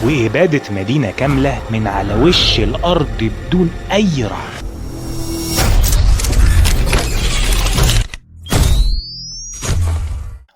وإبادة مدينة كاملة من على وش الأرض بدون أي رحمة.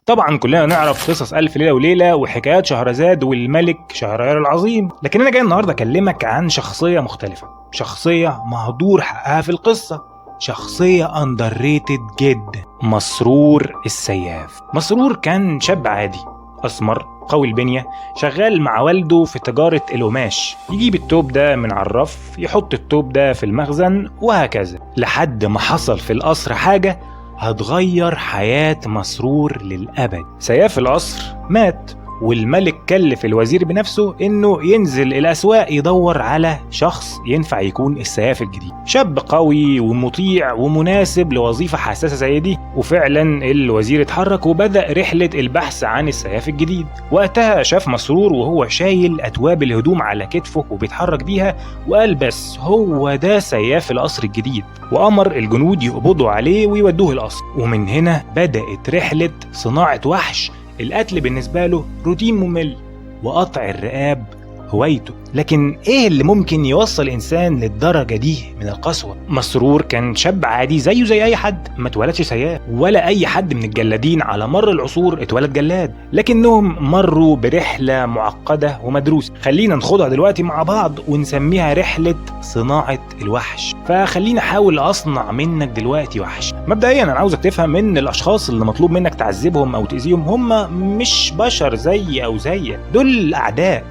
طبعا كلنا نعرف قصص ألف ليلة وليلة وحكايات شهرزاد والملك شهريار العظيم، لكن أنا جاي النهاردة أكلمك عن شخصية مختلفة، شخصية مهدور حقها في القصة، شخصية underrated جدا، مسرور السياف. مسرور كان شاب عادي أسمر قوي البنية، شغال مع والده في تجارة القماش، يجيب التوب ده من على الرف، يحط التوب ده في المخزن، وهكذا لحد ما حصل في القصر حاجة هتغير حياة مسرور للأبد. سياف القصر مات، والملك كلف الوزير بنفسه انه ينزل الاسواق يدور على شخص ينفع يكون السياف الجديد، شاب قوي ومطيع ومناسب لوظيفة حساسة زي دي. وفعلا الوزير اتحرك وبدأ رحلة البحث عن السياف الجديد. وقتها شاف مسرور وهو شايل اتواب الهدوم على كتفه وبيتحرك بيها، وقال بس هو ده سياف القصر الجديد، وأمر الجنود يقبضوا عليه ويودوه القصر. ومن هنا بدأت رحلة صناعة وحش القتل بالنسبة له روتين ممل، وقطع الرقاب هوايته. لكن ايه اللي ممكن يوصل انسان للدرجة دي من القسوة؟ مسرور كان شاب عادي زيه زي اي حد، ما اتولدش سياف، ولا اي حد من الجلادين على مر العصور اتولد جلاد، لكنهم مروا برحلة معقدة ومدروسة. خلينا نخوضها دلوقتي مع بعض ونسميها رحلة صناعة الوحش. فخلينا احاول اصنع منك دلوقتي وحش. مبدئيا انا عاوزك تفهم ان الاشخاص اللي مطلوب منك تعذبهم او تأذيهم هم مش بشر زي او زيك، دول اعداء،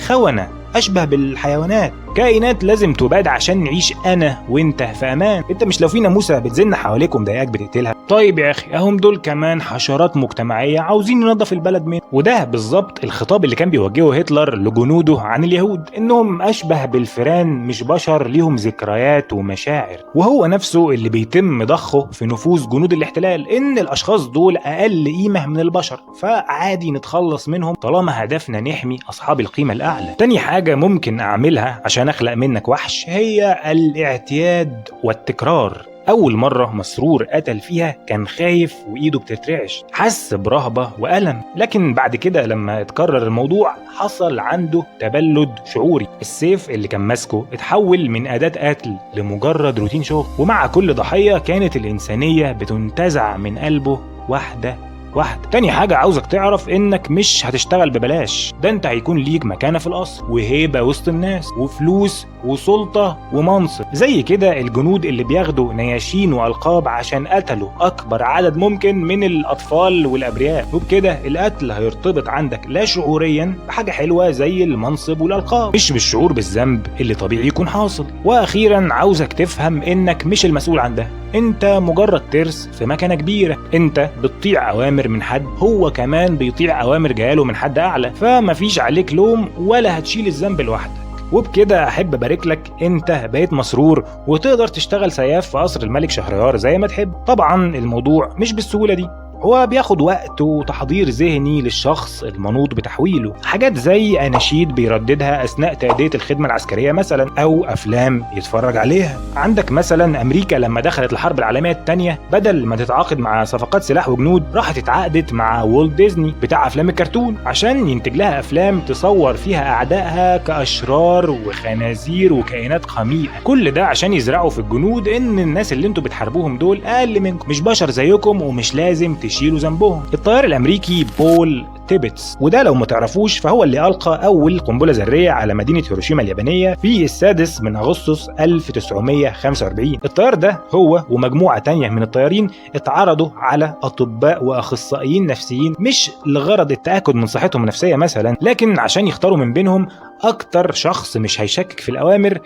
خونة، أشبه بالحيوانات، كائنات لازم تباد عشان نعيش أنا وإنت في أمان. إنت مش لو في ناموسة بتزن حواليك ومضايقاك بتقتلها؟ طيب يا أخي أهم دول كمان حشرات مجتمعية عاوزين ينظف البلد منه. وده بالظبط الخطاب اللي كان بيوجهه هتلر لجنوده عن اليهود، إنهم أشبه بالفئران مش بشر، ليهم ذكريات ومشاعر. وهو نفسه اللي بيتم ضخه في نفوس جنود الاحتلال، إن الأشخاص دول أقل قيمة من البشر، فعادي نتخلص منهم طالما هدفنا نحمي أصحاب القيمة الأعلى. تاني حاجة ممكن أعملها عشان أخلق منك وحش هي الاعتياد والتكرار. أول مرة مسرور قتل فيها كان خايف وإيده بتترعش، حس برهبة وألم، لكن بعد كده لما اتكرر الموضوع حصل عنده تبلد شعوري. السيف اللي كان ماسكه اتحول من أداة قتل لمجرد روتين شغل، ومع كل ضحية كانت الإنسانية بتنتزع من قلبه واحدة واحد. تاني حاجة عاوزك تعرف انك مش هتشتغل ببلاش، ده انت هيكون ليك مكانة في القصر وهيبة وسط الناس وفلوس وسلطة ومنصب. زي كده الجنود اللي بياخدوا نياشين وألقاب عشان قتلوا أكبر عدد ممكن من الأطفال والأبرياء، وبكده القتل هيرتبط عندك لا شعوريا بحاجة حلوة زي المنصب والألقاب، مش بالشعور بالذنب اللي طبيعي يكون حاصل. وأخيرا عاوزك تفهم انك مش المسؤول عن ده، انت مجرد ترس في مكانة كبيرة، انت بتطيع اوامر من حد هو كمان بيطيع اوامر جاله من حد اعلى، فمفيش عليك لوم ولا هتشيل الذنب لوحدك. وبكده احب ابارك لك، انت بقيت مسرور وتقدر تشتغل سياف في قصر الملك شهريار زي ما تحب. طبعا الموضوع مش بالسهولة دي، هو بياخد وقت وتحضير ذهني للشخص المنوط بتحويله، حاجات زي أناشيد بيرددها أثناء تأدية الخدمة العسكرية مثلا، أو أفلام يتفرج عليها. عندك مثلا أمريكا لما دخلت الحرب العالمية الثانية، بدل ما تتعاقد مع صفقات سلاح وجنود راحت اتعاقدت مع والت ديزني بتاع أفلام الكرتون عشان ينتج لها أفلام تصور فيها أعدائها كأشرار وخنازير وكائنات قميئة. كل ده عشان يزرعوا في الجنود إن الناس اللي انتوا بتحاربوهم دول أقل منكم، مش بشر زيكم ومش لازم تشيلوا ذنبهم. الطيار الامريكي بول تيبتس، وده لو ما تعرفوش فهو اللي ألقى أول قنبلة ذرية على مدينة هيروشيما اليابانية في 6 أغسطس 1945. الطيار ده هو ومجموعة تانية من الطيارين اتعرضوا على أطباء وأخصائيين نفسيين، مش لغرض التأكد من صحتهم النفسية مثلا، لكن عشان يختاروا من بينهم أكتر شخص مش هيشكك في الأوامر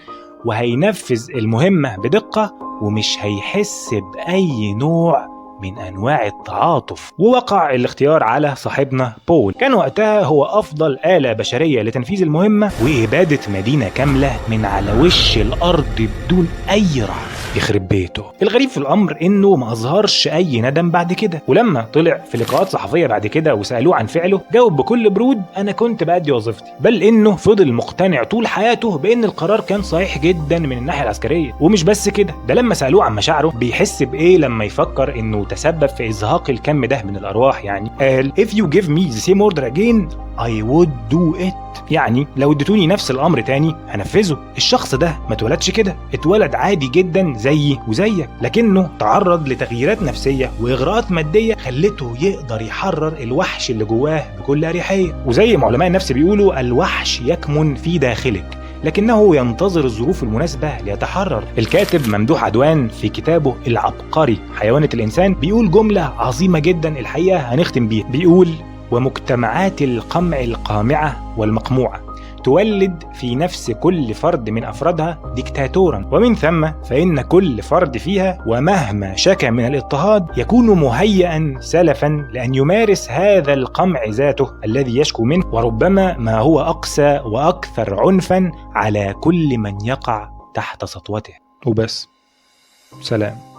وهينفذ المهمة بدقة ومش هيحس بأي نوع من أنواع التعاطف. ووقع الاختيار على صاحبنا بول، كان وقتها هو أفضل آلة بشرية لتنفيذ المهمة وإبادة مدينة كاملة من على وش الأرض بدون أي رحمة. يخرب بيته. الغريب في الأمر إنه ما أظهرش أي ندم بعد كده، ولما طلع في لقاءات صحفية بعد كده وسألوه عن فعله جاوب بكل برود أنا كنت بأدي وظيفتي، بل إنه فضل مقتنع طول حياته بإن القرار كان صحيح جدا من الناحية العسكرية. ومش بس كده، ده لما سألوه عن مشاعره بيحس بإيه لما يفكر إنه تسبب في إزهاق الكم ده من الأرواح. يعني قال if you give me the same order again I would do it. يعني لو اديتوني نفس الأمر تاني هنفذه. الشخص ده ما اتولدش كده، اتولد عادي جدا زيي وزيك، لكنه تعرض لتغييرات نفسية وإغراءات مادية خلته يقدر يحرر الوحش اللي جواه بكل أريحية. وزي ما علماء النفس بيقولوا الوحش يكمن في داخلك لكنه ينتظر الظروف المناسبة ليتحرر. الكاتب ممدوح عدوان في كتابه العبقري حيوانة الإنسان بيقول جملة عظيمة جدا الحقيقة هنختم بيها. بيقول ومجتمعات القمع القامعة والمقموعة تولد في نفس كل فرد من أفرادها ديكتاتورا، ومن ثم فإن كل فرد فيها ومهما شكى من الاضطهاد يكون مهيئا سلفا لأن يمارس هذا القمع ذاته الذي يشكو منه، وربما ما هو أقسى وأكثر عنفا على كل من يقع تحت سطوته. وبس. سلام.